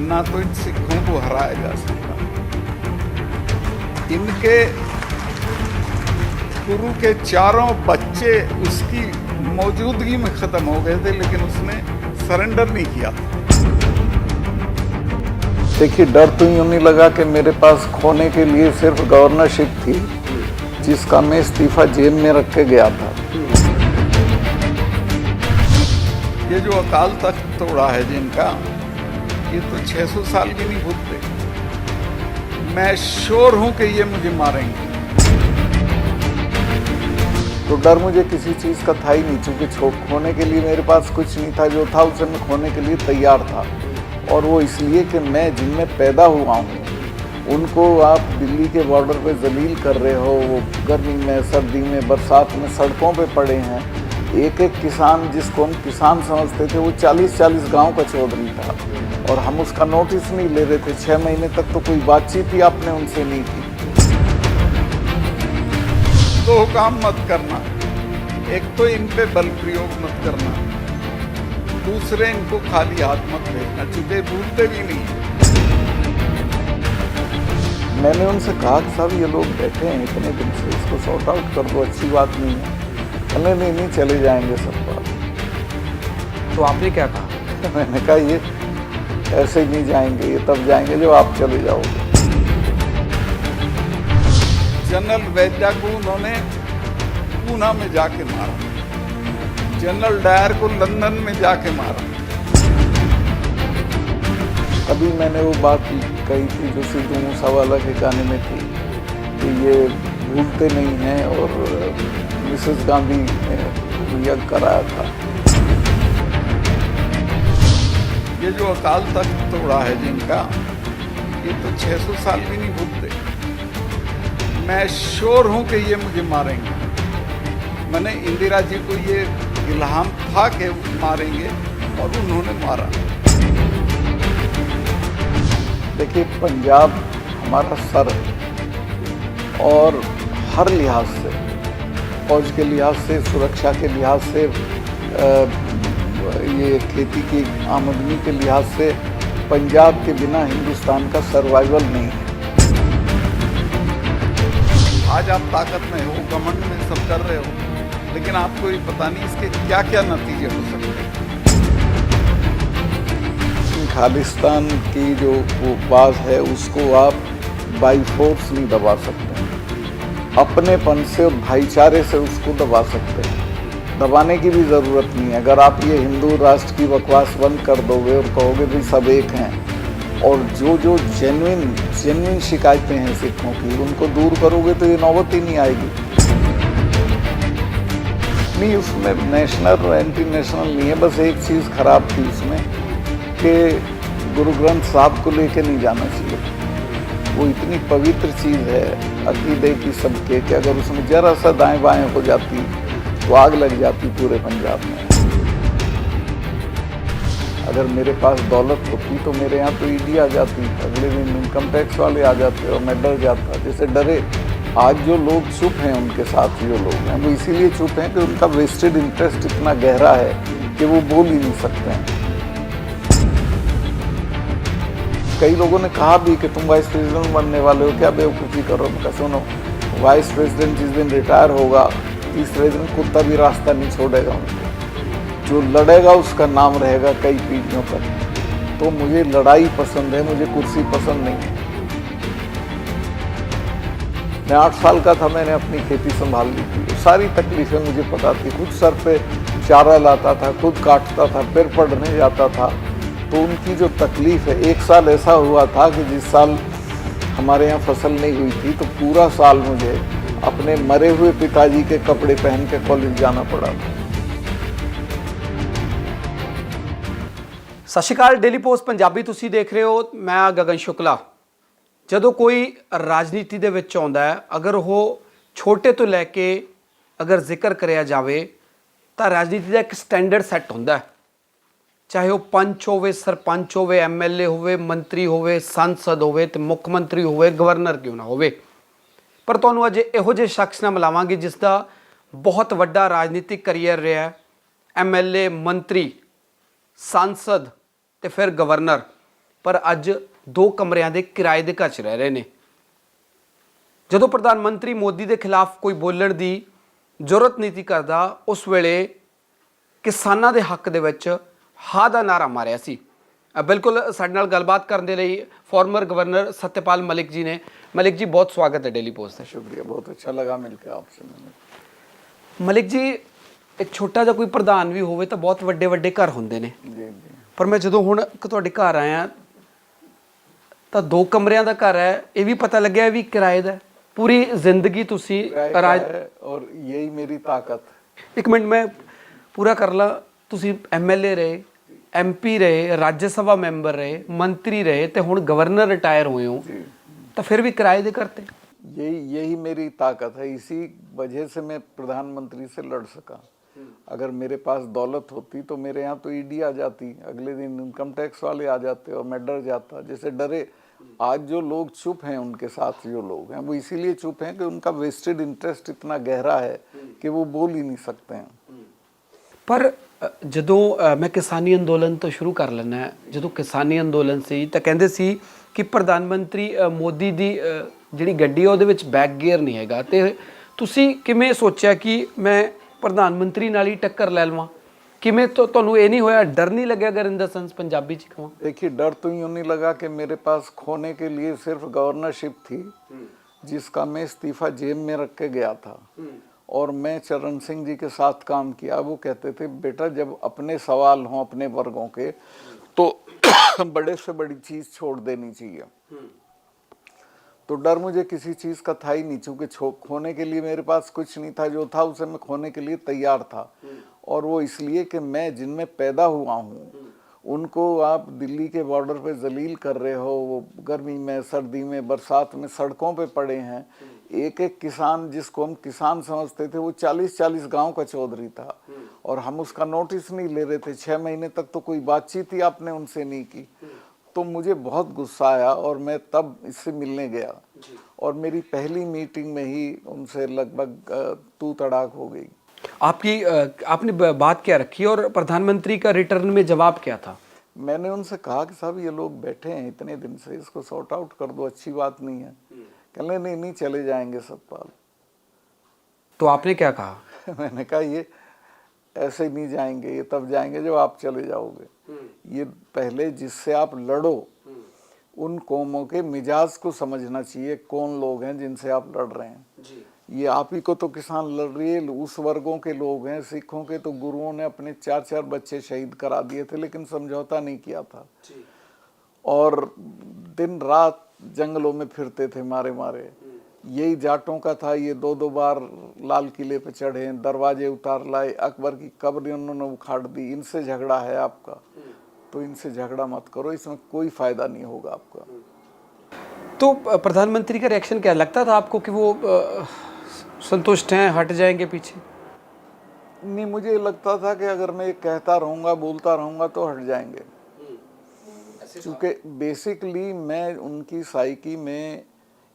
ना तो इन सिखों को हराया जा सकता। इनके गुरु के चारों बच्चे उसकी मौजूदगी में खत्म हो गए थे, लेकिन उसने सरेंडर नहीं किया। देखिए, डर तो यूं नहीं लगा कि मेरे पास खोने के लिए सिर्फ गवर्नरशिप थी, जिसका मैं इस्तीफा जेब में रख के गया था। ये जो अकाल तख्त तोड़ा है जिनका, ये तो 600 साल भी नहीं भूलते। मैं श्योर हूं कि ये मुझे मारेंगे। तो डर मुझे किसी चीज का था ही नहीं, चूंकि खोने के लिए मेरे पास कुछ नहीं था। जो था उसे मैं खोने के लिए तैयार था, और वो इसलिए कि मैं जिनमें पैदा हुआ हूँ उनको आप दिल्ली के बॉर्डर पे जलील कर रहे हो। वो गर्मी में, सर्दी में, बरसात में सड़कों पे पड़े हैं। एक एक किसान, जिसको हम किसान समझते थे, वो 40-40 गांव का चौधरी था, और हम उसका नोटिस नहीं ले रहे थे। 6 महीने तक तो कोई बातचीत ही आपने उनसे नहीं की। दो काम मत करना, एक तो इन पे बल प्रयोग मत करना, दूसरे इनको खाली हाथ मत भेजना, चूंकि भूलते भी नहीं। मैंने उनसे कहा कि साहब, ये लोग बैठे हैं इतने दिन से, इसको सॉर्ट आउट कर दो, अच्छी बात नहीं है। कहने नहीं, चले जाएंगे सब बात। तो आपने क्या कहा? मैंने कहा ये ऐसे ही नहीं जाएंगे, ये तब जाएंगे जब आप चले जाओगे। जनरल वैद्या को उन्होंने पूना में जाके मारा, जनरल डायर को लंदन में जाके मारा। अभी मैंने वो बात कही थी जो सिद्धू मूसेवाला के गाने में थी कि ये भूलते नहीं हैं, और मिसेस गांधी ने यज्ञ कराया था। ये जो अकाल तख्त तोड़ा है जिनका, ये तो 600 साल भी नहीं भूलते। मैं श्योर हूं कि ये मुझे मारेंगे। मैंने इंदिरा जी को ये इल्हाम था कि मारेंगे, और उन्होंने मारा। देखिए, पंजाब हमारा सर है, और हर लिहाज से, फौज के लिहाज से, सुरक्षा के लिहाज से, ये खेती की आमदनी के लिहाज से पंजाब के बिना हिंदुस्तान का सर्वाइवल नहीं है। आज आप ताकत में हो, घमंड में सब कर रहे हो, लेकिन आपको ये पता नहीं इसके क्या क्या नतीजे हो सकते हैं। खालिस्तान की जो वो बात है, उसको आप बाई फोर्स नहीं दबा सकते, अपनेपन से और भाईचारे से उसको दबा सकते हैं। दबाने की भी ज़रूरत नहीं है। अगर आप ये हिंदू राष्ट्र की बकवास बंद कर दोगे और कहोगे भी सब एक हैं, और जो जेन्युइन शिकायतें हैं सिखों की, उनको दूर करोगे, तो ये नौबत ही नहीं आएगी। नहीं, उसमें नेशनल और एंटी नेशनल नहीं है। बस एक चीज़ खराब थी उसमें कि गुरु ग्रंथ साहब को लेके नहीं जाना चाहिए। वो इतनी पवित्र चीज़ है अकीदे की सबके, कि अगर उसमें जरा सा दाएं बाएं हो जाती तो आग लग जाती पूरे पंजाब में। अगर मेरे पास दौलत होती तो मेरे यहाँ तो ईडी आ जाती, अगले दिन इनकम टैक्स वाले आ जाते, और मैं डर जाता। जैसे डरे आज जो लोग चुप हैं, उनके साथ जो लोग हैं, वो इसीलिए चुप हैं कि उनका वेस्टेड इंटरेस्ट इतना गहरा है कि वो बोल ही नहीं सकते हैं। कई लोगों ने कहा भी कि तुम वाइस प्रेसिडेंट बनने वाले हो, क्या बेवकूफ़ी करो। मैं सुनो, वाइस प्रेसिडेंट जिस दिन रिटायर होगा, तीसरे दिन कुत्ता भी रास्ता नहीं छोड़ेगा उनको। जो लड़ेगा उसका नाम रहेगा कई पीढ़ियों तक। तो मुझे लड़ाई पसंद है, मुझे कुर्सी पसंद नहीं है। मैं 8 साल का था, मैंने अपनी खेती संभाल ली थी। सारी तकलीफें मुझे पता थी। खुद सर पे चारा लाता था, खुद काटता था, फिर पढ़ने जाता था। तो उनकी जो तकलीफ है, 1 साल ऐसा हुआ था कि जिस साल हमारे यहाँ फसल नहीं हुई थी, तो पूरा साल मुझे अपने मरे हुए पिताजी के कपड़े पहन के कॉलेज जाना पड़ा था। सत श्री अकाल, डेली पोस्ट पंजाबी तुसी देख रहे हो। मैं गगन शुक्ला। ਜਦੋਂ ਕੋਈ ਰਾਜਨੀਤੀ ਦੇ ਵਿੱਚ ਆਉਂਦਾ ਹੈ, ਅਗਰ ਉਹ ਛੋਟੇ ਤੋਂ ਲੈ ਕੇ ਅਗਰ ਜ਼ਿਕਰ ਕਰਿਆ ਜਾਵੇ ਤਾਂ ਰਾਜਨੀਤੀ ਦਾ ਇੱਕ ਸਟੈਂਡਰਡ ਸੈੱਟ ਹੁੰਦਾ ਹੈ। ਚਾਹੇ ਉਹ ਪੰਚ ਹੋਵੇ, ਸਰਪੰਚ ਹੋਵੇ, ਐਮਐਲਏ ਹੋਵੇ, ਮੰਤਰੀ ਹੋਵੇ, ਸੰਸਦ ਹੋਵੇ ਤੇ ਮੁੱਖ ਮੰਤਰੀ ਹੋਵੇ, ਗਵਰਨਰ ਕਿਉਂ ਨਾ ਹੋਵੇ। ਪਰ ਤੁਹਾਨੂੰ ਅੱਜ ਇਹੋ ਜਿਹੇ ਸ਼ਖਸ ਨਾਲ ਮਿਲਾਵਾਂਗੇ ਜਿਸ ਦਾ ਬਹੁਤ ਵੱਡਾ ਰਾਜਨੀਤਿਕ ਕਰੀਅਰ ਰਿਹਾ। ਐਮਐਲਏ, ਮੰਤਰੀ, सांसद तो फिर गवर्नर, ਪਰ ਅੱਜ 2 ਕਮਰਿਆਂ ਦੇ ਕਿਰਾਏ ਦੇ ਘਰ 'ਚ ਰਹਿ ਰਹੇ ਨੇ। ਜਦੋਂ ਪ੍ਰਧਾਨ ਮੰਤਰੀ ਮੋਦੀ ਦੇ ਖਿਲਾਫ ਕੋਈ ਬੋਲਣ ਦੀ ਜ਼ਰੂਰਤ ਨਹੀਂ ਸੀ ਕਰਦਾ, ਉਸ ਵੇਲੇ ਕਿਸਾਨਾਂ ਦੇ ਹੱਕ ਦੇ ਵਿੱਚ ਹਾਂ ਦਾ ਨਾਰਾ ਮਾਰਿਆ ਸੀ। ਬਿਲਕੁਲ ਸਾਡੇ ਨਾਲ ਗੱਲਬਾਤ ਕਰਨ ਦੇ ਲਈ ਫਾਰਮਰ ਗਵਰਨਰ सत्यपाल मलिक जी ने। मलिक जी बहुत स्वागत है डेली पोस्ट। शुक्रिया, बहुत अच्छा लगा मिलकर आपसे। मैंने मलिक जी एक छोटा ਜਿਹਾ ਕੋਈ ਪ੍ਰਧਾਨ ਵੀ ਹੋਵੇ ਤਾਂ ਬਹੁਤ ਵੱਡੇ ਵੱਡੇ ਘਰ ਹੁੰਦੇ ਨੇ, जी जी ਪਰ ਮੈਂ ਜਦੋਂ ਹੁਣ ਤੁਹਾਡੇ ਘਰ ਆਇਆ ਤਾਂ 2 ਕਮਰਿਆਂ ਦਾ ਘਰ ਹੈ। ਇਹ ਵੀ ਪਤਾ ਲੱਗਿਆ ਵੀ ਕਿਰਾਏ ਦਾ ਹੈ। ਪੂਰੀ ਜ਼ਿੰਦਗੀ ਤੁਸੀਂ राय है और यही मेरी ताकत। ਇੱਕ ਮਿੰਟ ਮੈਂ ਪੂਰਾ ਕਰ ਲਾਂ। ਤੁਸੀਂ ਐਮਐਲਏ ਰਹੇ, ਐਮਪੀ ਰਹੇ, ਰਾਜ ਸਭਾ ਮੈਂਬਰ ਰਹੇ, ਮੰਤਰੀ ਰਹੇ ਤੇ ਹੁਣ ਗਵਰਨਰ ਰਿਟਾਇਰ ਹੋਏ ਹੋ, ਤਾਂ ਫਿਰ ਵੀ ਕਿਰਾਏ ਦੇ ਘਰ ਤੇ। यही मेरी ताकत है। इसी वजह से मैं प्रधानमंत्री से लड़ सका। अगर मेरे पास दौलत होती तो मेरे यहाँ तो ईडी आ जाती, अगले दिन इनकम टैक्स वाले आ जाते और मैं डर जाता। जैसे डरे आज जो लोग चुप हैं, उनके साथ जो लोग हैं वो इसीलिए चुप हैं कि उनका वेस्टेड इंटरेस्ट इतना गहरा है कि वो बोल ही नहीं सकते हैं। ਪਰ ਜਦੋਂ ਮੈਂ ਕਿਸਾਨੀ ਅੰਦੋਲਨ ਤੋਂ ਸ਼ੁਰੂ ਕਰ ਲੈਣਾ, ਜਦੋਂ ਕਿਸਾਨੀ ਅੰਦੋਲਨ ਸੀ ਤਾਂ ਕਹਿੰਦੇ ਸੀ ਕਿ ਪ੍ਰਧਾਨ ਮੰਤਰੀ ਮੋਦੀ ਦੀ ਜਿਹੜੀ ਗੱਡੀ ਹੈ ਉਹਦੇ ਵਿੱਚ ਬੈਕ ਗੇਅਰ ਨਹੀਂ ਹੈਗਾ, ਤੇ ਤੁਸੀਂ ਕਿਵੇਂ ਸੋਚਿਆ ਕਿ ਮੈਂ ਪ੍ਰਧਾਨ ਮੰਤਰੀ ਨਾਲ ਹੀ ਟੱਕਰ ਲੈ ਲਵਾਂ? ਕਿਵੇਂ ਤੁਹਾਨੂੰ ਇਹ ਨਹੀਂ ਹੋਇਆ, डर नहीं लगा? अगर इन द सेंस पंजाबी च कहूँ, देखिए डर तो यूँ नहीं लगा कि मेरे पास खोने के लिए सिर्फ गवर्नरशिप थी जिसका मैं इस्तीफा जेब में रख के गया था और मैं चरण सिंह जी के साथ काम किया। वो कहते थे बेटा जब अपने सवाल हों अपने वर्गों के तो बड़े से बड़ी चीज छोड़ देनी चाहिए। तो डर मुझे किसी चीज का था ही नहीं, चूंकि खोने के लिए मेरे पास कुछ नहीं था। जो था उसे मैं खोने के लिए तैयार था, और वो इसलिए कि मैं जिनमें पैदा हुआ हूँ उनको आप दिल्ली के बॉर्डर पे जलील कर रहे हो। वो गर्मी में, सर्दी में, बरसात में सड़कों पे पड़े हैं। एक एक किसान जिसको हम किसान समझते थे वो 40-40 गांव का चौधरी था और हम उसका नोटिस नहीं ले रहे थे। 6 महीने तक तो कोई बातचीत ही आपने उनसे नहीं की। तो मुझे बहुत गुस्सा आया और मैं तब इससे मिलने गया और मेरी पहली मीटिंग में ही उनसे लगभग तू तड़ाक हो गई। आपने बात क्या रखी और प्रधानमंत्री का रिटर्न में जवाब क्या था? मैंने उनसे कहा कि साहब ये लोग बैठे हैं इतने दिन से, इसको सॉर्ट आउट कर दो, अच्छी बात नहीं है। कहने नहीं चले जाएंगे सतपाल। तो आपने क्या कहा? मैंने कहा ये ऐसे नहीं जाएंगे, ये तब जाएंगे जब आप चले जाओगे। ये पहले जिससे आप लड़ो उन कौमों के मिजाज को समझना चाहिए, कौन लोग हैं जिनसे आप लड़ रहे हैं। ये आप ही को तो किसान लड़ रही है, उस वर्गों के लोग हैं। सिखों के तो गुरुओं ने अपने 4-4 बच्चे शहीद करा दिए थे लेकिन समझौता नहीं किया था और दिन रात जंगलों में फिरते थे मारे मारे। यही जाटों का था। ये 2-2 बार लाल किले पे चढ़े, दरवाजे उतार लाए, अकबर की कब्र उन्होंने उखाड़ दी। इनसे झगड़ा है आपका तो इनसे झगड़ा मत करो, इसमें कोई फायदा नहीं होगा आपका। तो प्रधानमंत्री का रिएक्शन क्या लगता था आपको कि वो संतुष्ट हैं, हट जाएंगे पीछे? नहीं, मुझे लगता था कि अगर मैं कहता रहूँगा, बोलता रहूँगा तो हट जाएंगे। क्योंकि बेसिकली मैं उनकी साइकी में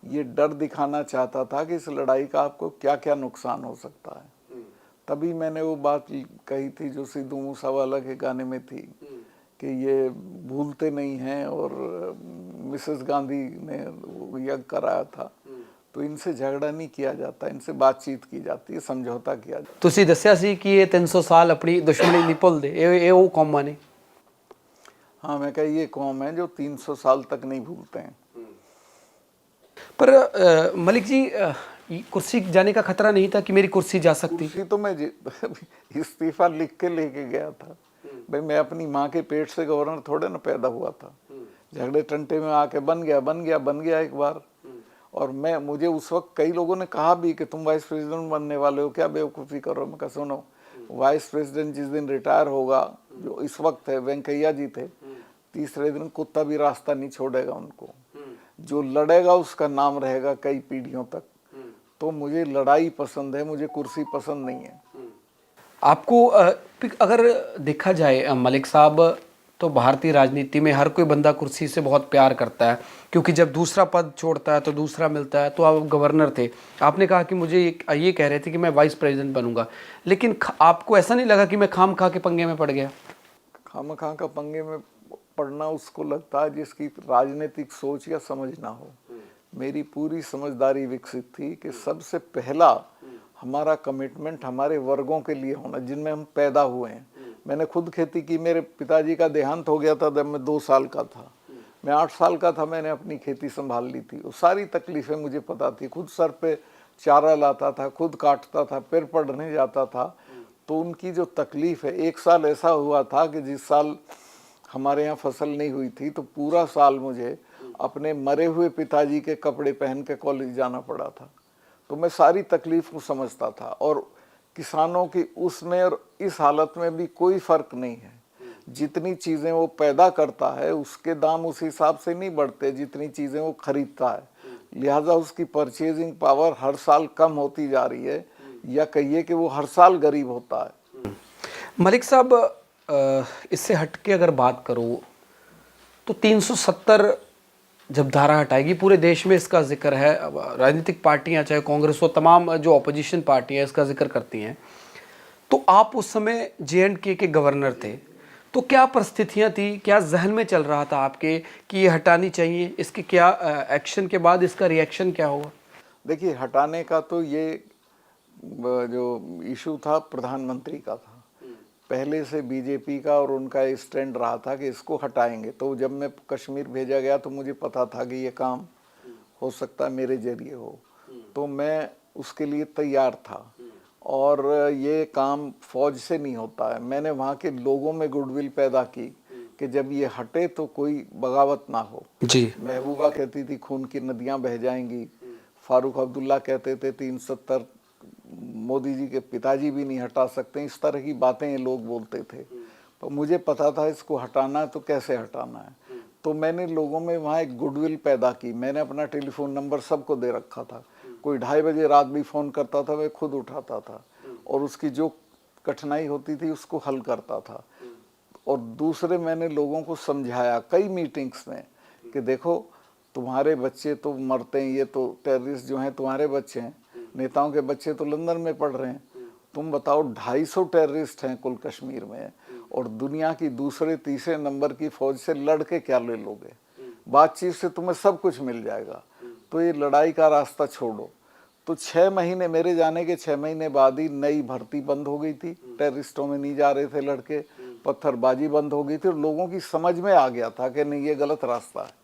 ये डर दिखाना चाहता था कि इस लड़ाई का आपको क्या क्या नुकसान हो सकता है। तभी मैंने वो बात कही थी जो सिद्धू मूसेवाला के गाने में थी कि ये भूलते नहीं हैं और मिसेस गांधी ने यज्ञ कराया था। तो इनसे झगड़ा नहीं किया जाता, इनसे बातचीत की जाती है, समझौता किया जाता है। ਤੁਸੀਂ ਦੱਸਿਆ ਸੀ ਕਿ ਇਹ 300 ਸਾਲ ਆਪਣੀ ਦੁਸ਼ਮਣੀ ਨਹੀਂ ਭੁੱਲਦੇ, ਇਹ ਉਹ ਕੌਮਾਂ ਨੇ। हाँ, मैं कहा ये कौम है जो 300 साल तक नहीं भूलते हैं। पर मलिक जी कुर्सी जाने का खतरा नहीं था कि मेरी कुर्सी जा सकती? कुर्सी तो मैं इस्तीफा लिख के लेके गया था। भाई मैं अपनी माँ के पेट से गवर्नर थोड़े ना पैदा हुआ था। झगड़े टंटे में आके बन गया एक बार। और मुझे उस वक्त कई लोगों ने कहा भी कि तुम वाइस प्रेसिडेंट बनने वाले हो, क्या बेवकूफ़ी करो। मैं कहा सुनो, वाइस प्रेसिडेंट जिस दिन रिटायर होगा, जो इस वक्त है वेंकैया जी थे, तीसरे दिन कुत्ता भी रास्ता नहीं छोड़ेगा उनको। जो लड़ेगा उसका नाम रहेगा कई पीढ़ियों तक। तो मुझे लड़ाई पसंद है, मुझे कुर्सी पसंद नहीं है। आपको अगर देखा जाए मलिक साहब, तो भारतीय राजनीति में हर कोई बंदा कुर्सी से बहुत प्यार करता है, क्योंकि जब दूसरा पद छोड़ता है तो दूसरा मिलता है। तो आप गवर्नर थे, आपने कहा कि मुझे ये कह रहे थे कि मैं वाइस प्रेसिडेंट बनूंगा, लेकिन आपको ऐसा नहीं लगा कि मैं खाम खा के पंगे में पड़ गया? खाम खा का पंगे में पढ़ना उसको लगता है जिसकी राजनीतिक सोच या समझ ना हो। मेरी पूरी समझदारी विकसित थी कि सबसे पहला हमारा कमिटमेंट हमारे वर्गों के लिए होना जिनमें हम पैदा हुए हैं। मैंने खुद खेती की, मेरे पिताजी का देहांत हो गया था जब मैं 2 साल का था। मैं 8 साल का था, मैंने अपनी खेती संभाल ली थी। वो सारी तकलीफें मुझे पता थी। खुद सर पे चारा लाता था, खुद काटता था, फिर पढ़ने जाता था। तो उनकी जो तकलीफ है, 1 साल ऐसा हुआ था कि जिस साल हमारे यहाँ फसल नहीं हुई थी तो पूरा साल मुझे अपने मरे हुए पिताजी के कपड़े पहन के कॉलेज जाना पड़ा था। तो मैं सारी तकलीफ को समझता था। और किसानों की उसमें और इस हालत में भी कोई फर्क नहीं है। जितनी चीज़ें वो पैदा करता है उसके दाम उस हिसाब से नहीं बढ़ते जितनी चीज़ें वो खरीदता है। लिहाजा उसकी परचेजिंग पावर हर साल कम होती जा रही है, या कहिए कि वो हर साल गरीब होता है। मलिक साहब, इससे हटके अगर बात करूँ तो 370 जब धारा हटाएगी, पूरे देश में इसका जिक्र है। अब राजनीतिक पार्टियां चाहे कांग्रेस हो, तमाम जो ऑपोजिशन पार्टियां इसका जिक्र करती हैं। तो आप उस समय JNK के गवर्नर थे, तो क्या परिस्थितियां थी, क्या जहन में चल रहा था आपके कि ये हटानी चाहिए? इसके क्या एक्शन के बाद इसका रिएक्शन क्या होगा? देखिए, हटाने का तो ये जो इशू था प्रधानमंत्री का था। पहले से बीजेपी का और उनका स्टैंड रहा था कि इसको हटाएंगे। तो जब मैं कश्मीर भेजा गया तो मुझे पता था कि ये काम हो सकता है मेरे जरिए हो, तो मैं उसके लिए तैयार था। और ये काम फौज से नहीं होता है। मैंने वहाँ के लोगों में गुडविल पैदा की कि जब ये हटे तो कोई बगावत ना हो जी। महबूबा कहती थी खून की नदियाँ बह जाएंगी। फारूक अब्दुल्ला कहते थे 370 मोदी जी के पिताजी भी नहीं हटा सकते। इस तरह की बातें ये लोग बोलते थे। पर मुझे पता था इसको हटाना है तो कैसे हटाना है। तो मैंने लोगों में वहाँ एक गुडविल पैदा की। मैंने अपना टेलीफोन नंबर सबको दे रखा था। कोई 2:30 बजे रात भी फ़ोन करता था, मैं खुद उठाता था और उसकी जो कठिनाई होती थी उसको हल करता था। और दूसरे, मैंने लोगों को समझाया कई मीटिंग्स में कि देखो, तुम्हारे बच्चे तो मरते हैं, ये तो टेररिस्ट जो हैं तुम्हारे बच्चे हैं, नेताओं के बच्चे तो लंदन में पढ़ रहे हैं। तुम बताओ, 250 टेररिस्ट हैं कुल कश्मीर में, और दुनिया की दूसरे तीसरे नंबर की फौज से लड़ के क्या ले लोगे? बातचीत से तुम्हें सब कुछ मिल जाएगा। तो ये लड़ाई का रास्ता छोड़ो। तो 6 महीने, मेरे जाने के 6 महीने बाद ही नई भर्ती बंद हो गई थी। टेररिस्टों में नहीं जा रहे थे लड़के, पत्थरबाजी बंद हो गई थी और लोगों की समझ में आ गया था कि नहीं, ये गलत रास्ता है।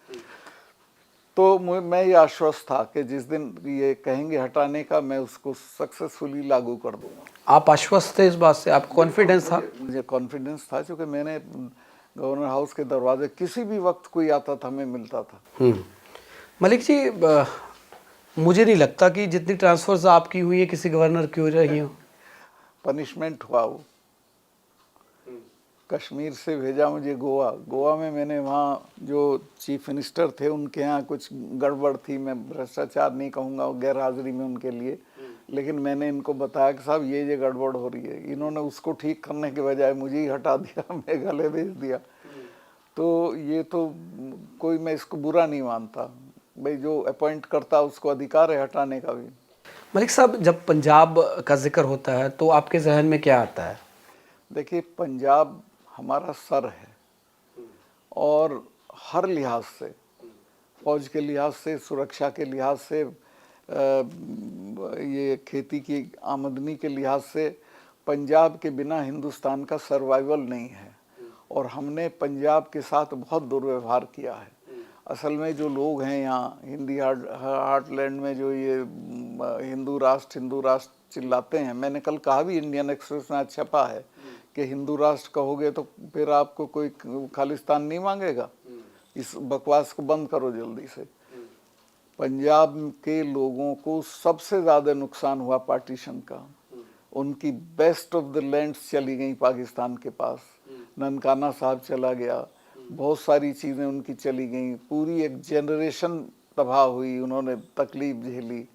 तो मैं ये आश्वस्त था कि जिस दिन ये कहेंगे हटाने का, मैं उसको सक्सेसफुली लागू कर दूंगा। आप आश्वस्त थे इस बात से? आपको कॉन्फिडेंस था? मुझे कॉन्फिडेंस था, क्योंकि मैंने गवर्नर हाउस के दरवाजे किसी भी वक्त कोई आता था, मैं मिलता था। मलिक जी, मुझे नहीं लगता कि जितनी ट्रांसफर्स आपकी हुई है किसी गवर्नर की हो रही हो। पनिशमेंट हुआ वो। कश्मीर से भेजा मुझे गोवा। गोवा में मैंने वहाँ जो चीफ मिनिस्टर थे उनके यहाँ कुछ गड़बड़ थी। मैं भ्रष्टाचार नहीं कहूँगा गैर हाजिरी में उनके लिए, लेकिन मैंने इनको बताया कि साहब ये गड़बड़ हो रही है। इन्होंने उसको ठीक करने के बजाय मुझे ही हटा दिया, मेघालय भेज दिया। तो ये तो कोई, मैं इसको बुरा नहीं मानता। भाई, जो अपॉइंट करता उसको अधिकार है हटाने का भी। मलिक साहब, जब पंजाब का जिक्र होता है तो आपके जहन में क्या आता है? देखिए, पंजाब हमारा सर है और हर लिहाज से, फौज के लिहाज से, सुरक्षा के लिहाज से, ये खेती की आमदनी के लिहाज से, पंजाब के बिना हिंदुस्तान का सर्वाइवल नहीं है। और हमने पंजाब के साथ बहुत दुर्व्यवहार किया है। असल में जो लोग हैं यहाँ हिंदी हार्टलैंड में, जो ये हिंदू राष्ट्र चिल्लाते हैं, मैंने कल कहा भी, इंडियन एक्सप्रेस में आज छपा है कि हिंदू राष्ट्र कहोगे तो फिर आपको कोई खालिस्तान नहीं मांगेगा। इस बकवास को बंद करो जल्दी से। पंजाब के लोगों को सबसे ज़्यादा नुकसान हुआ पार्टीशन का। उनकी बेस्ट ऑफ द लैंड्स चली गई पाकिस्तान के पास। ननकाना साहब चला गया, बहुत सारी चीज़ें उनकी चली गई। पूरी एक जनरेशन तबाह हुई, उन्होंने तकलीफ झेली।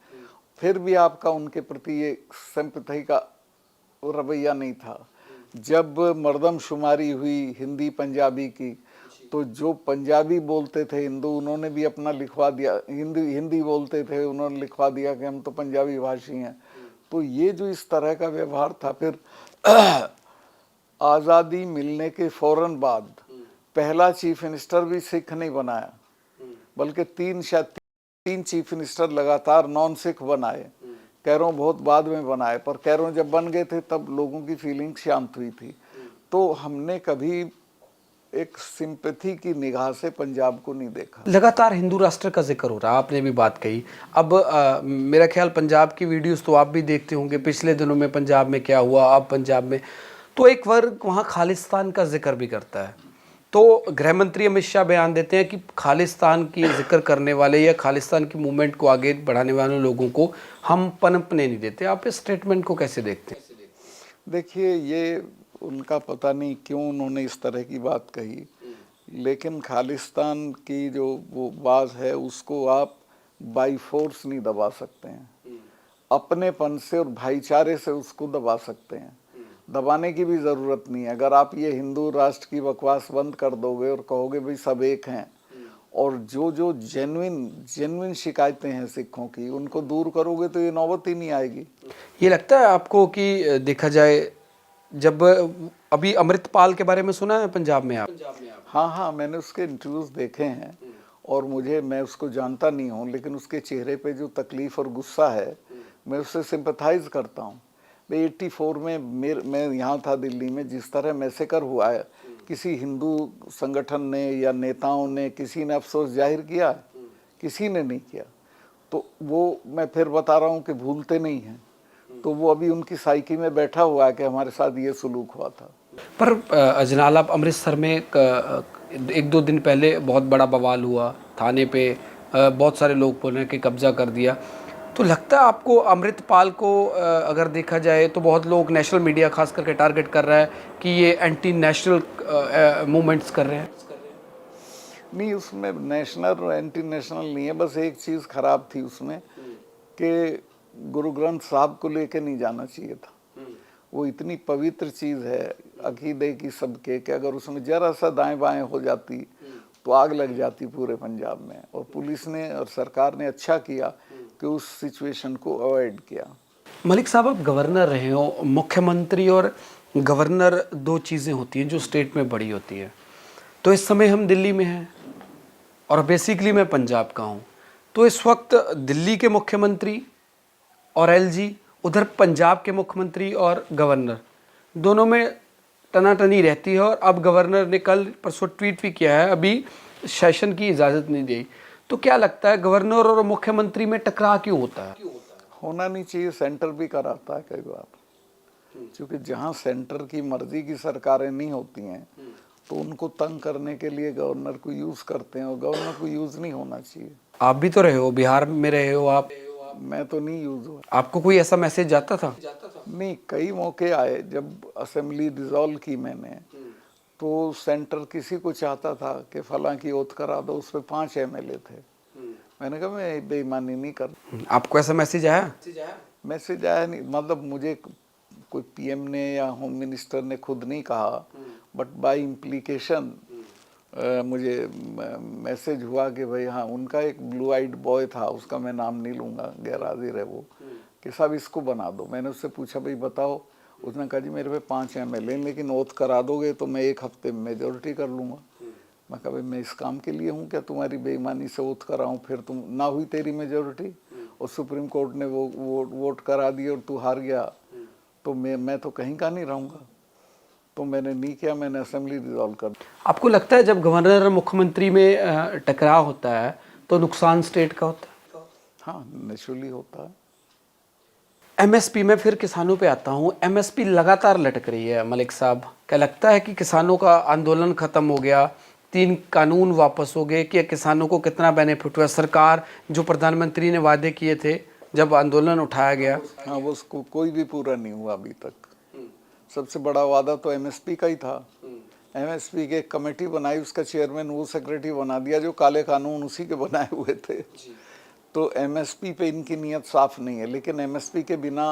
फिर भी आपका उनके प्रति ये सिंपैथी का रवैया नहीं था। जब मर्दमशुमारी हुई हिंदी पंजाबी की, तो जो पंजाबी बोलते थे हिंदू, उन्होंने भी अपना लिखवा दिया। हिंदी बोलते थे, उन्होंने लिखवा दिया कि हम तो पंजाबी भाषी हैं। तो ये जो इस तरह का व्यवहार था, फिर आज़ादी मिलने के फौरन बाद पहला चीफ मिनिस्टर भी सिख नहीं बनाया, बल्कि तीन चीफ मिनिस्टर लगातार नॉन सिख बनाए। कह रहा हूँ बहुत बाद में बनाए, पर कह रहा हूँ जब बन गए थे तब लोगों की फीलिंग शांत हुई थी। तो हमने कभी एक सिंपैथी की निगाह से पंजाब को नहीं देखा। लगातार हिंदू राष्ट्र का जिक्र हो रहा है, आपने भी बात कही। अब मेरा ख्याल पंजाब की वीडियोस तो आप भी देखते होंगे, पिछले दिनों में पंजाब में क्या हुआ, अब पंजाब में तो एक वर्ग वहाँ खालिस्तान का जिक्र भी करता है। तो गृह मंत्री अमित शाह बयान देते हैं कि खालिस्तान की जिक्र करने वाले या खालिस्तान की मूवमेंट को आगे बढ़ाने वाले लोगों को हम पनपने नहीं देते। आप इस स्टेटमेंट को कैसे देखते हैं? देखिए, ये उनका पता नहीं क्यों उन्होंने इस तरह की बात कही, लेकिन खालिस्तान की जो वो बात है उसको आप बाई फोर्स नहीं दबा सकते हैं, अपनेपन से और भाईचारे से उसको दबा सकते हैं। दबाने की भी ज़रूरत नहीं है। अगर आप ये हिंदू राष्ट्र की बकवास बंद कर दोगे और कहोगे भाई सब एक हैं, और जो जो जेन्युइन शिकायतें हैं सिखों की उनको दूर करोगे, तो ये नौबत ही नहीं आएगी। ये लगता है आपको कि देखा जाए, जब अभी अमृतपाल के बारे में सुना है पंजाब में आप? हाँ, मैंने उसके इंटरव्यूज़ देखे हैं और मैं उसको जानता नहीं हूँ, लेकिन उसके चेहरे पे जो तकलीफ़ और गुस्सा है, मैं उससे सिंपैथाइज़ करता हूँ। भाई 84 में मैं यहाँ था दिल्ली में, जिस तरह मैसेकर हुआ है, किसी हिंदू संगठन ने या नेताओं ने किसी ने अफसोस जाहिर किया? किसी ने नहीं किया। तो वो मैं फिर बता रहा हूँ कि भूलते नहीं हैं। तो वो अभी उनकी साइकी में बैठा हुआ है कि हमारे साथ ये सलूक हुआ था। पर अजनाला अमृतसर में एक दो दिन पहले बहुत बड़ा बवाल हुआ, थाने पे बहुत सारे लोग बोले कि कब्जा कर दिया। तो लगता है आपको अमृतपाल को अगर देखा जाए तो बहुत लोग नेशनल मीडिया खास करके टारगेट कर रहा है कि ये एंटी नेशनल मूवमेंट्स कर रहे हैं? नहीं, उसमें नेशनल और एंटी नेशनल नहीं है। बस एक चीज़ खराब थी उसमें कि गुरु ग्रंथ साहब को लेके नहीं जाना चाहिए था। वो इतनी पवित्र चीज़ है अकीदे की सबके, कि अगर उसमें जरा सा दाएं बाएं हो जाती तो आग लग जाती पूरे पंजाब में। और पुलिस ने और सरकार ने अच्छा किया कि उस सिचुएशन को अवॉइड किया। मलिक साहब, आप गवर्नर रहे हो। मुख्यमंत्री और गवर्नर दो चीज़ें होती हैं जो स्टेट में बड़ी होती है। तो इस समय हम दिल्ली में हैं और बेसिकली मैं पंजाब का हूँ। तो इस वक्त दिल्ली के मुख्यमंत्री और एलजी, उधर पंजाब के मुख्यमंत्री और गवर्नर, दोनों में टनाटनी रहती है। और अब गवर्नर ने कल परसों ट्वीट भी किया है, अभी सेशन की इजाज़त नहीं दी। तो क्या लगता है गवर्नर और मुख्यमंत्री में टकराव क्यों होता है? होना नहीं चाहिए। सेंटर भी कराता है कई बार, क्योंकि जहाँ सेंटर की मर्जी की सरकारें नहीं होती हैं तो उनको तंग करने के लिए गवर्नर को यूज़ करते हैं, और गवर्नर को यूज़ नहीं होना चाहिए। आप भी तो रहे हो, बिहार में रहे हो आप। मैं तो नहीं यूज़ हुआ। आपको कोई ऐसा मैसेज जाता था? नहीं, कई मौके आए जब असेंबली डिसॉल्व की मैंने, तो सेंटर किसी को चाहता था कि फलां की ओथ करा दो, उस पर 5 MLA थे। मैंने कहा मैं बेईमानी नहीं कर। आपको ऐसा मैसेज आया? मैसेज आया नहीं, मतलब मुझे कोई PM ने या होम मिनिस्टर ने खुद नहीं कहा, बट बाय इम्प्लीकेशन मुझे मैसेज हुआ कि भाई हाँ, उनका एक ब्लू आइड बॉय था, उसका मैं नाम नहीं लूँगा, गैर हाजिर है वो, कि साहब इसको बना दो। मैंने उससे पूछा भाई बताओ, उसने कहा जी मेरे पे 5 MLA, लेकिन ओथ करा दोगे तो मैं 1 हफ्ते में मेजोरिटी कर लूँगा। मैं कहा भाई मैं इस काम के लिए हूँ क्या तुम्हारी बेईमानी से ओथ कराऊँ, फिर तुम ना हुई तेरी मेजोरिटी और सुप्रीम कोर्ट ने वो वोट करा दिए और तू हार गया, तो मैं तो कहीं का नहीं रहूँगा। तो मैंने नहीं किया, मैंने असेंबली डिसॉल्व कर दी। आपको लगता है जब गवर्नर और मुख्यमंत्री में टकराव होता है तो नुकसान स्टेट का होता है? हाँ, नेचुरली होता है। MSP में फिर किसानों पे आता हूँ। MSP लगातार लटक रही है मलिक साहब। क्या लगता है कि किसानों का आंदोलन खत्म हो गया, 3 कानून वापस हो गए, कि किसानों को कितना बेनिफिट हुआ? सरकार जो प्रधानमंत्री ने वादे किए थे जब आंदोलन उठाया गया, हाँ, वो उसको कोई भी पूरा नहीं हुआ अभी तक। सबसे बड़ा वादा तो MSP का ही था। MSP की एक कमेटी बनाई, उसका चेयरमैन वो सेक्रेटरी बना दिया, जो काले कानून उसी के बनाए हुए थे। तो MSP पे इनकी नीयत साफ नहीं है, लेकिन MSP के बिना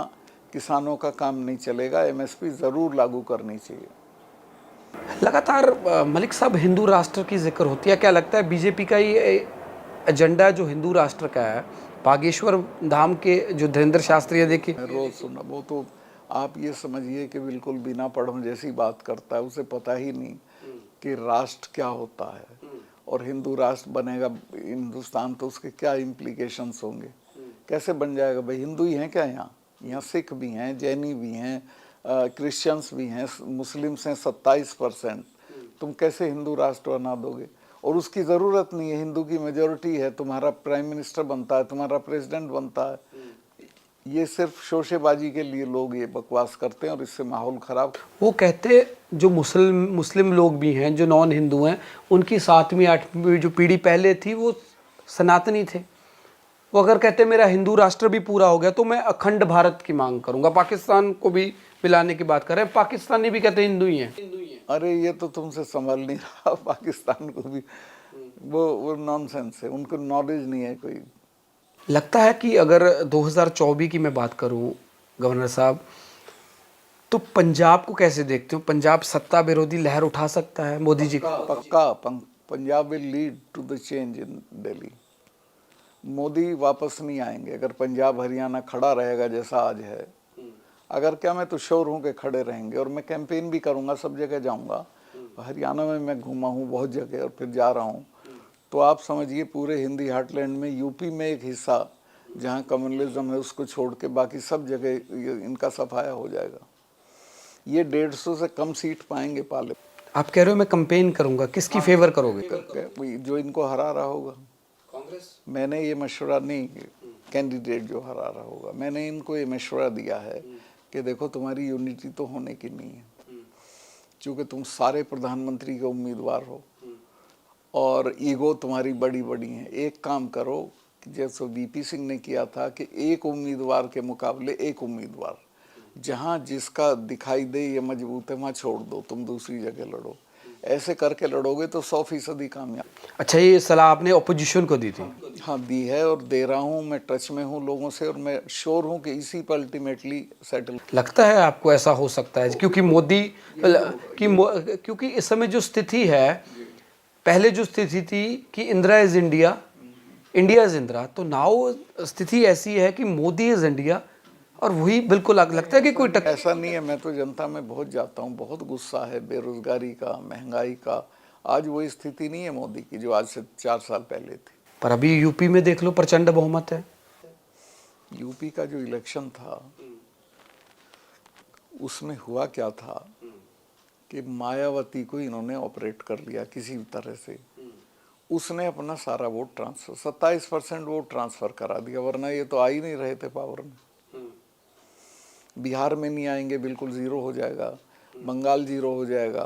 किसानों का काम नहीं चलेगा। MSP ज़रूर लागू करनी चाहिए। लगातार मलिक साहब हिंदू राष्ट्र की जिक्र होती है। क्या लगता है बीजेपी का ये एजेंडा जो हिंदू राष्ट्र का है, बागेश्वर धाम के जो धीरेन्द्र शास्त्री है, देखिए रोज़ सुना, वो तो आप ये समझिए कि बिल्कुल बिना पढ़ों जैसी बात करता है, उसे पता ही नहीं कि राष्ट्र क्या होता है और हिंदू राष्ट्र बनेगा हिंदुस्तान तो उसके क्या इम्प्लीकेशंस होंगे, कैसे बन जाएगा। भाई हिंदू ही हैं क्या यहाँ? यहाँ सिख भी हैं, जैनी भी हैं, क्रिश्चियंस भी हैं, मुस्लिम्स हैं 27%। तुम कैसे हिंदू राष्ट्र बना दोगे? और उसकी ज़रूरत नहीं है, हिंदू की मेजॉरिटी है, तुम्हारा प्राइम मिनिस्टर बनता है, तुम्हारा प्रेसिडेंट बनता है। ये सिर्फ शोशेबाजी के लिए लोग ये बकवास करते हैं और इससे माहौल ख़राब। वो कहते जो मुस्लिम लोग भी हैं जो नॉन हिंदू हैं, उनकी 7वीं 8वीं जो पीढ़ी पहले थी वो सनातनी थे। वो अगर कहते मेरा हिंदू राष्ट्र भी पूरा हो गया तो मैं अखंड भारत की मांग करूंगा। पाकिस्तान को भी मिलाने की बात कर रहे हैं, पाकिस्तानी भी कहते हिंदू ही हैं। अरे ये तो तुमसे संभल नहीं रहा, पाकिस्तान को भी वो नॉनसेंस है, उनको नॉलेज नहीं है कोई। लगता है कि अगर 2024 की मैं बात करूं गवर्नर साहब, तो पंजाब को कैसे देखते हो? पंजाब सत्ता विरोधी लहर उठा सकता है मोदी जी? पक्का Punjab will lead to the change in Delhi. Modi वापस नहीं आएंगे अगर पंजाब हरियाणा खड़ा रहेगा जैसा आज है। अगर क्या, मैं तो श्योर हूँ कि खड़े रहेंगे और मैं कैंपेन भी करूँगा, सब जगह जाऊँगा। हरियाणा में मैं घूमा हूँ बहुत जगह और फिर जा रहा हूँ। तो आप समझिए पूरे हिंदी हार्टलैंड में, यूपी में एक हिस्सा जहाँ कम्युनलिज्म है उसको छोड़ के बाकी सब जगह इनका सफाया हो जाएगा। ये 150 से कम सीट पाएंगे पाले। आप कह रहे हो मैं कंपेन करूंगा, किसकी फेवर करोगे? जो इनको हरा रहा होगा। कांग्रेस? मैंने ये मशवरा नहीं, कैंडिडेट जो हरा रहा होगा, मैंने इनको ये मशवरा दिया है कि देखो तुम्हारी यूनिटी तो होने की नहीं है, क्योंकि तुम सारे प्रधानमंत्री के उम्मीदवार हो और ईगो तुम्हारी बड़ी बड़ी है। एक काम करो कि जैसे वीपी सिंह ने किया था कि एक उम्मीदवार के मुकाबले एक उम्मीदवार, जहाँ जिसका दिखाई दे ये मजबूत है वहाँ छोड़ दो, तुम दूसरी जगह लड़ो। ऐसे करके लड़ोगे तो 100% कामयाब। अच्छा, ये सलाह आपने ऑपोजिशन को दी थी? हाँ दी है और दे रहा हूँ, मैं टच में हूँ लोगों से और मैं श्योर हूँ कि इसी पर अल्टीमेटली सेटल। लगता है आपको ऐसा हो सकता है क्योंकि मोदी क्योंकि इस समय जो स्थिति है, पहले जो स्थिति थी कि Indira is India, India is Indira, तो नाउ स्थिति ऐसी है कि मोदी इज इंडिया और वही बिल्कुल लगता है कि कोई ऐसा नहीं है। मैं तो जनता में बहुत जाता हूँ, बहुत गुस्सा है बेरोजगारी का, महंगाई का। आज वही स्थिति नहीं है मोदी की जो आज से 4 साल पहले थी। पर अभी यूपी में देख लो प्रचंड बहुमत है। यूपी का जो इलेक्शन था उसमें हुआ क्या था कि मायावती को इन्होंने ऑपरेट कर लिया किसी भी तरह से। उसने अपना सारा वोट ट्रांसफर, 27% वोट ट्रांसफर करा दिया, वरना ये तो आ ही नहीं रहे थे पावर में। बिहार में नहीं आएंगे, बिल्कुल जीरो हो जाएगा। बंगाल जीरो हो जाएगा,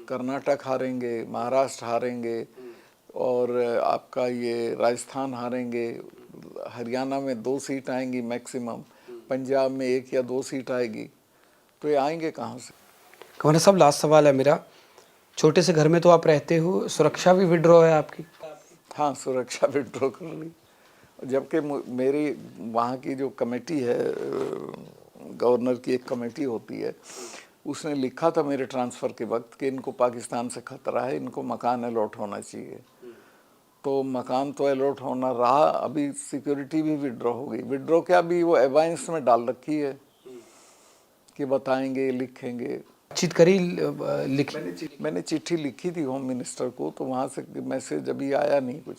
कर्नाटक हारेंगे, महाराष्ट्र हारेंगे और आपका ये राजस्थान हारेंगे। हरियाणा में 2 सीट आएंगी मैक्सिमम, पंजाब में 1 या 2 सीट आएगी। तो ये आएंगे कहाँ से? गवर्नर साहब लास्ट सवाल है मेरा, छोटे से घर में तो आप रहते हो, सुरक्षा भी विड्रॉ है आपकी? हाँ, सुरक्षा विड्रॉ कर ली, जबकि मेरी वहाँ की जो कमेटी है, गवर्नर की एक कमेटी होती है, उसने लिखा था मेरे ट्रांसफ़र के वक्त कि इनको पाकिस्तान से खतरा है, इनको मकान अलॉट होना चाहिए। तो मकान तो अलॉट होना रहा, अभी सिक्योरिटी भी विड्रॉ हो गई। विड्रॉ क्या, भी वो एवाइंस में डाल रखी है कि बताएंगे, लिखेंगे। बातचीत करी, मैंने चिट्ठी लिखी थी होम मिनिस्टर को, तो वहाँ से मैसेज अभी आया नहीं कुछ।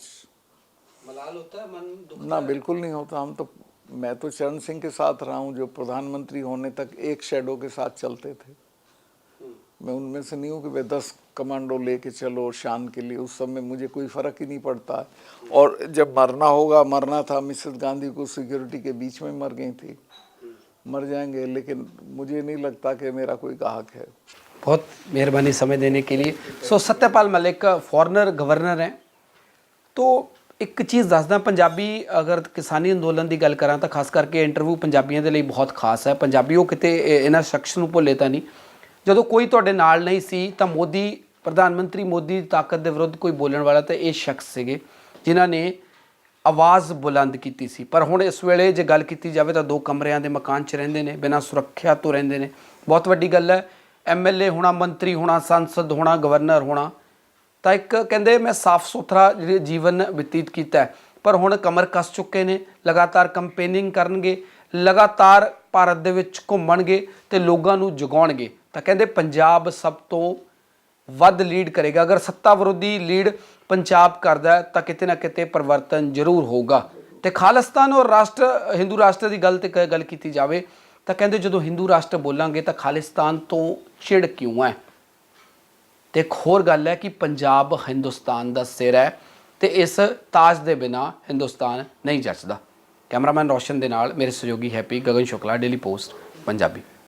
मलाल होता है, मन दुखता ना, बिल्कुल नहीं होता। मैं तो चरण सिंह के साथ रहा हूँ जो प्रधानमंत्री होने तक एक शेडो के साथ चलते थे। मैं उनमें से नहीं हूँ कि वे 10 कमांडो लेके चलो शान के लिए, उस समय मुझे कोई फ़र्क ही नहीं पड़ता है। और जब मरना होगा, मरना था, मिसेस गांधी को सिक्योरिटी के बीच में मर गई थी, मर जाएंगे, लेकिन मुझे नहीं लगता कि मेरा कोई गाहक है। बहुत मेहरबानी समय देने के लिए। सत्यपाल मलिक फॉरनर गवर्नर हैं, तो ਇੱਕ ਚੀਜ਼ ਦੱਸਦਾ, ਪੰਜਾਬੀ ਅਗਰ ਕਿਸਾਨੀ ਅੰਦੋਲਨ ਦੀ ਗੱਲ ਕਰਾਂ ਤਾਂ ਖਾਸ ਕਰਕੇ ਇੰਟਰਵਿਊ ਪੰਜਾਬੀਆਂ ਦੇ ਲਈ ਬਹੁਤ ਖਾਸ ਹੈ। ਪੰਜਾਬੀ ਉਹ ਕਿਤੇ ਇਹਨਾਂ ਸ਼ਖਸ ਨੂੰ ਭੁੱਲੇ ਤਾਂ ਨਹੀਂ। ਜਦੋਂ ਕੋਈ ਤੁਹਾਡੇ ਨਾਲ ਨਹੀਂ ਸੀ ਤਾਂ ਮੋਦੀ, ਪ੍ਰਧਾਨ ਮੰਤਰੀ ਮੋਦੀ ਦੀ ਤਾਕਤ ਦੇ ਵਿਰੁੱਧ ਕੋਈ ਬੋਲਣ ਵਾਲਾ ਤਾਂ ਇਹ ਸ਼ਖਸ ਸੀਗੇ ਜਿਨ੍ਹਾਂ ਨੇ ਆਵਾਜ਼ ਬੁਲੰਦ ਕੀਤੀ ਸੀ। ਪਰ ਹੁਣ ਇਸ ਵੇਲੇ ਜੇ ਗੱਲ ਕੀਤੀ ਜਾਵੇ ਤਾਂ 2 ਕਮਰਿਆਂ ਦੇ ਮਕਾਨ 'ਚ ਰਹਿੰਦੇ ਨੇ, ਬਿਨਾਂ ਸੁਰੱਖਿਆ ਤੋਂ ਰਹਿੰਦੇ ਨੇ। ਬਹੁਤ ਵੱਡੀ ਗੱਲ ਹੈ। MLA ਹੋਣਾ, ਮੰਤਰੀ ਹੋਣਾ, ਸੰਸਦ ਹੋਣਾ, ਗਵਰਨਰ ਹੋਣਾ, ਤਾਂ ਇੱਕ ਕਹਿੰਦੇ ਮੈਂ ਸਾਫ਼ ਸੁਥਰਾ ਜੀਵਨ ਬਤੀਤ ਕੀਤਾ, ਪਰ ਹੁਣ ਕਮਰ ਕੱਸ ਚੁੱਕੇ ਨੇ। ਲਗਾਤਾਰ ਕੰਪੇਨਿੰਗ ਕਰਨਗੇ, ਲਗਾਤਾਰ ਭਾਰਤ ਦੇ ਵਿੱਚ ਘੁੰਮਣਗੇ ਤੇ ਲੋਕਾਂ ਨੂੰ ਜਗਾਉਣਗੇ। ਤਾਂ ਕਹਿੰਦੇ ਪੰਜਾਬ ਸਭ ਤੋਂ ਵੱਧ ਲੀਡ ਕਰੇਗਾ। ਅਗਰ ਸੱਤਾ ਵਿਰੋਧੀ ਲੀਡ ਪੰਜਾਬ ਕਰਦਾ ਹੈ ਤਾਂ ਕਿਤੇ ਨਾ ਕਿਤੇ ਪਰਿਵਰਤਨ ਜ਼ਰੂਰ ਹੋਊਗਾ। ਤੇ ਖਾਲਿਸਤਾਨ ਔਰ ਰਾਸ਼ਟਰ, ਹਿੰਦੂ ਰਾਸ਼ਟਰ ਦੀ ਗੱਲ ਕੀਤੀ ਜਾਵੇ ਤਾਂ ਕਹਿੰਦੇ ਜਦੋਂ ਹਿੰਦੂ ਰਾਸ਼ਟਰ ਬੋਲਾਂਗੇ ਤਾਂ ਖਾਲਿਸਤਾਨ ਤੋਂ ਚਿੜ ਕਿਉਂ ਹੈ। ਤੇ ਇੱਕ ਹੋਰ ਗੱਲ ਹੈ ਕਿ ਪੰਜਾਬ ਹਿੰਦੁਸਤਾਨ ਦਾ ਸਿਰ ਹੈ ਤੇ ਇਸ ਤਾਜ ਦੇ ਬਿਨਾ ਹਿੰਦੁਸਤਾਨ ਨਹੀਂ ਜੱਚਦਾ। ਕੈਮਰਾਮੈਨ ਰੋਸ਼ਨ ਦੇ ਨਾਲ ਮੇਰੇ ਸਹਿਯੋਗੀ happy, Gagan Shukla, daily post Punjabi.